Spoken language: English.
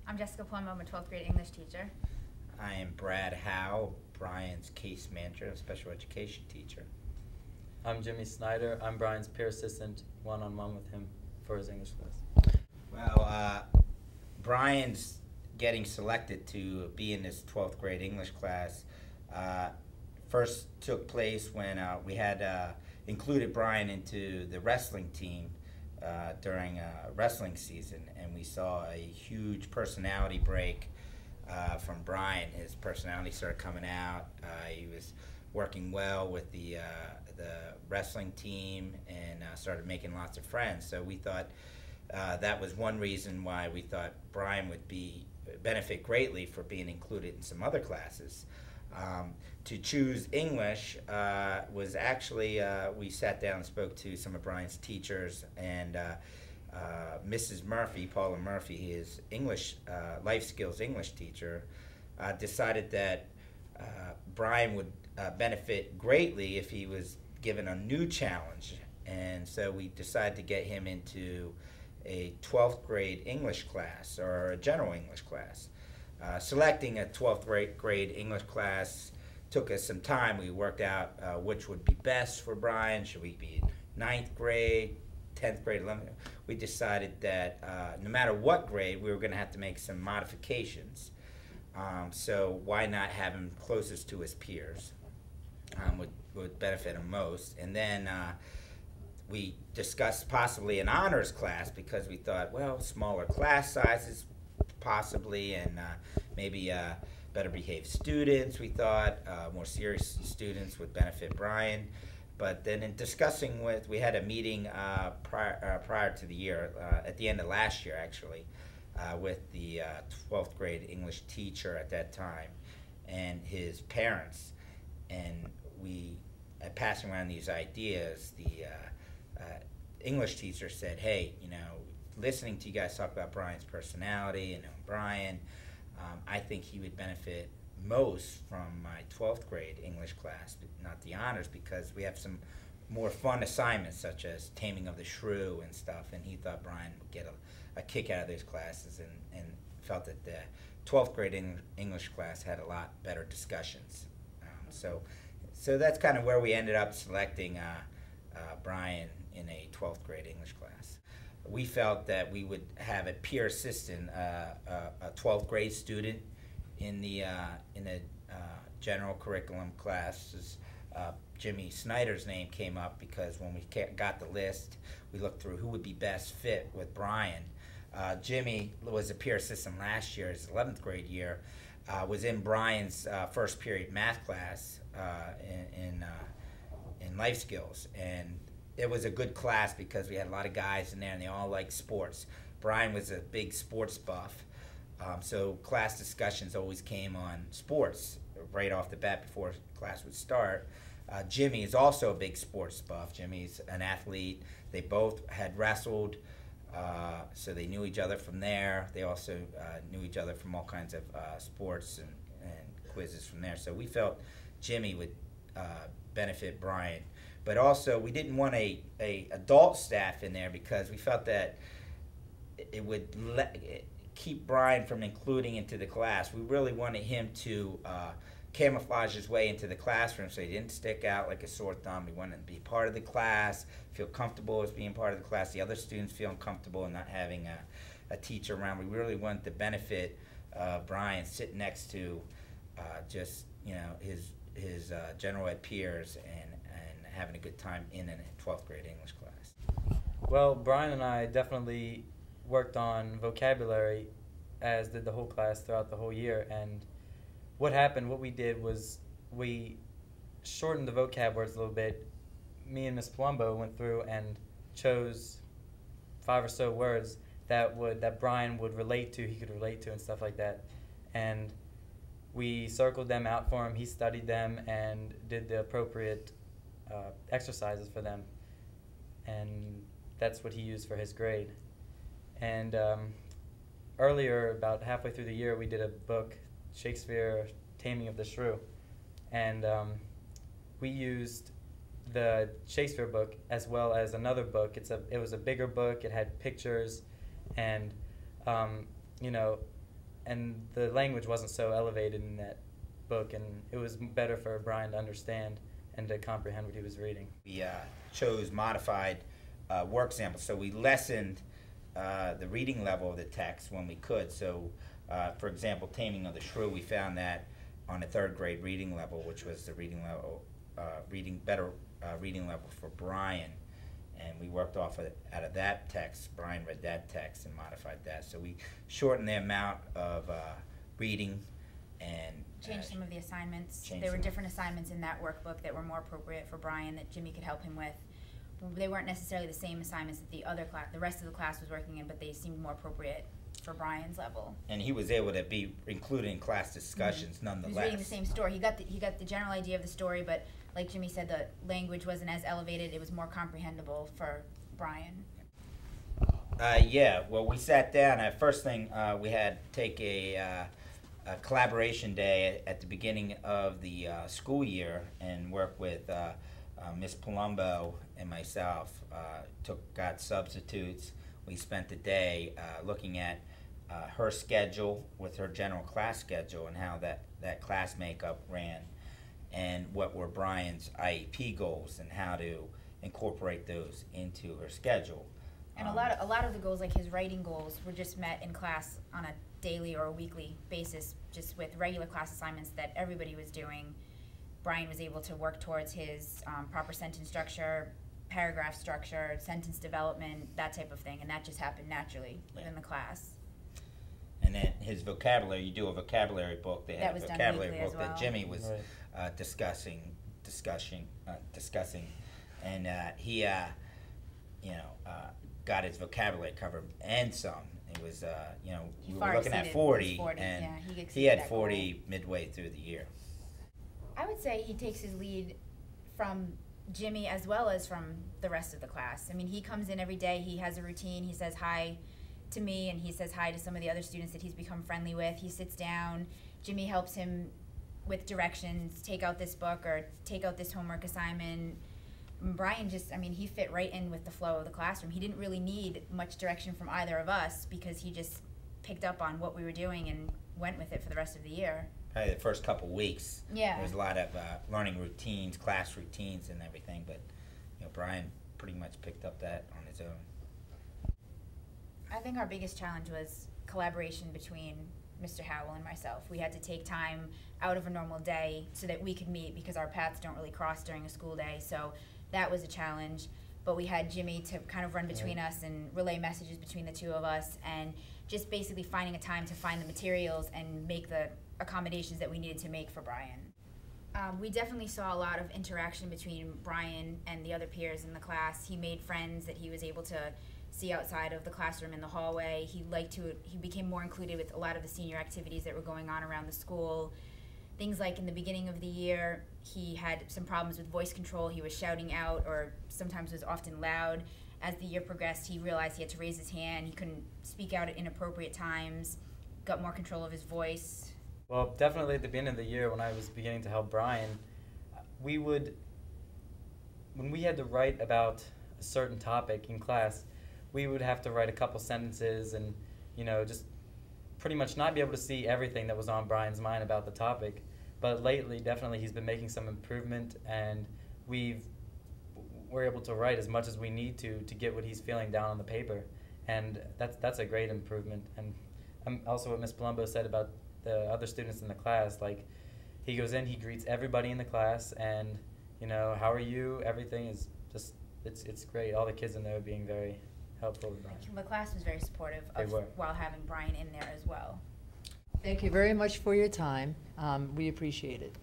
I'm Jessica Plum. I'm a 12th grade English teacher. I am Brad Howe, Bryan's case manager and special education teacher. I'm Jimmy Snyder. I'm Bryan's peer assistant, one-on-one with him for his English class. Well, Bryan's getting selected to be in this 12th grade English class first took place when we had included Bryan into the wrestling team during wrestling season, and we saw a huge personality break from Bryan. His personality started coming out. He was working well with the wrestling team and started making lots of friends. So we thought that was one reason why we thought Bryan would benefit greatly for being included in some other classes. To choose English was actually, we sat down and spoke to some of Bryan's teachers, and Mrs. Murphy, Paula Murphy, his English, life skills English teacher, decided that Bryan would benefit greatly if he was given a new challenge. And so we decided to get him into a 12th grade English class, or a general English class. Selecting a 12th grade English class took us some time. We worked out which would be best for Bryan. Should we be 9th grade, 10th grade, 11th? We decided that no matter what grade, we were going to have to make some modifications. So why not have him closest to his peers? Would benefit him most. And then we discussed possibly an honors class, because we thought, well, smaller class sizes possibly, and maybe better behaved students, we thought. More serious students would benefit Bryan. But then in discussing we had a meeting prior to the year, at the end of last year actually, with the 12th grade English teacher at that time and his parents. And we, passing around these ideas, the English teacher said, hey, listening to you guys talk about Bryan's personality and Bryan, I think he would benefit most from my 12th grade English class, not the honors, because we have some more fun assignments such as taming of the shrew and stuff, and he thought Bryan would get a kick out of those classes, and felt that the 12th grade English class had a lot better discussions. So that's kind of where we ended up selecting Bryan in a 12th grade English class. We felt that we would have a peer assistant, a 12th grade student in the general curriculum classes. Jimmy Snyder's name came up because when we got the list, we looked through who would be best fit with Bryan. Jimmy was a peer assistant last year, his 11th grade year, was in Bryan's first period math class in life skills, and it was a good class because we had a lot of guys in there and they all liked sports. Bryan was a big sports buff, so class discussions always came on sports right off the bat before class would start. Jimmy is also a big sports buff. Jimmy's an athlete. They both had wrestled, so they knew each other from there. They also knew each other from all kinds of sports and quizzes from there. So we felt Jimmy would benefit Bryan. But also, we didn't want a adult staff in there because we felt that it would keep Bryan from including into the class. We really wanted him to camouflage his way into the classroom so he didn't stick out like a sore thumb. We wanted him to be part of the class, feel comfortable as being part of the class, the other students feeling comfortable and not having a teacher around. We really wanted the benefit of Bryan sitting next to just his general ed peers and having a good time in a 12th grade English class. Well, Bryan and I definitely worked on vocabulary, as did the whole class throughout the whole year. And what we did was we shortened the vocab words a little bit. Me and Miss Palumbo went through and chose 5 or so words that Bryan would relate to, he could relate to, and stuff like that. And we circled them out for him. He studied them and did the appropriate exercises for them, and that's what he used for his grade. And earlier, about halfway through the year, we did a book, Shakespeare, Taming of the Shrew, and we used the Shakespeare book as well as another book. It was a bigger book. It had pictures, and and the language wasn't so elevated in that book, and it was better for Bryan to understand and to comprehend what he was reading. We chose modified work samples, so we lessened the reading level of the text when we could. So, for example, Taming of the Shrew, we found that on a 3rd grade reading level, which was the reading level, reading level for Bryan, and we worked off out of that text. Bryan read that text and modified that. So we shortened the amount of reading and changed some of the assignments. There were different assignments in that workbook that were more appropriate for Bryan that Jimmy could help him with. They weren't necessarily the same assignments that the rest of the class was working in, but they seemed more appropriate for Bryan's level. And he was able to be included in class discussions nonetheless. He was reading the same story. He got the general idea of the story, but like Jimmy said, the language wasn't as elevated. It was more comprehensible for Bryan. Yeah, well, we sat down. First thing, we had to take a collaboration day at the beginning of the school year and work with Miss Palumbo and myself. Got substitutes. We spent the day looking at her schedule with her general class schedule and how that class makeup ran, and what were Bryan's IEP goals and how to incorporate those into her schedule. And a lot of the goals, like his writing goals, were just met in class on a daily or a weekly basis, just with regular class assignments that everybody was doing. Bryan was able to work towards his proper sentence structure, paragraph structure, sentence development, that type of thing, and that just happened naturally within the class. And then his vocabulary, you do a vocabulary book. They had a vocabulary book that Jimmy was discussing, and he, got his vocabulary covered and some. It was, we were looking at 40, and yeah, he had 40 midway through the year. I would say he takes his lead from Jimmy as well as from the rest of the class. I mean, he comes in every day, he has a routine, he says hi to me, and he says hi to some of the other students that he's become friendly with. He sits down, Jimmy helps him with directions, take out this book or take out this homework assignment. Bryan just, he fit right in with the flow of the classroom. He didn't really need much direction from either of us because he just picked up on what we were doing and went with it for the rest of the year. Probably the first couple weeks, yeah, there was a lot of learning routines, class routines and everything, but Bryan pretty much picked up that on his own. I think our biggest challenge was collaboration between Mr. Howell and myself. We had to take time out of a normal day so that we could meet because our paths don't really cross during a school day, so that was a challenge. But we had Jimmy to kind of run between us and relay messages between the two of us, and just basically finding a time to find the materials and make the accommodations that we needed to make for Bryan. We definitely saw a lot of interaction between Bryan and the other peers in the class. He made friends that he was able to see outside of the classroom in the hallway. He became more included with a lot of the senior activities that were going on around the school. Things like in the beginning of the year, he had some problems with voice control. He was shouting out or sometimes was often loud. As the year progressed, he realized he had to raise his hand. He couldn't speak out at inappropriate times, got more control of his voice. Well, definitely at the beginning of the year when I was beginning to help Bryan, when we had to write about a certain topic in class, we would have to write a couple sentences and, just pretty much not be able to see everything that was on Bryan's mind about the topic. But lately, definitely, he's been making some improvement, and we're able to write as much as we need to get what he's feeling down on the paper, and that's a great improvement. And also what Ms. Palumbo said about the other students in the class, like he goes in, he greets everybody in the class, and how are you? Everything is just it's great. All the kids in there are being very helpful with Bryan. The class was very supportive while having Bryan in there as well. Thank you very much for your time. We appreciate it.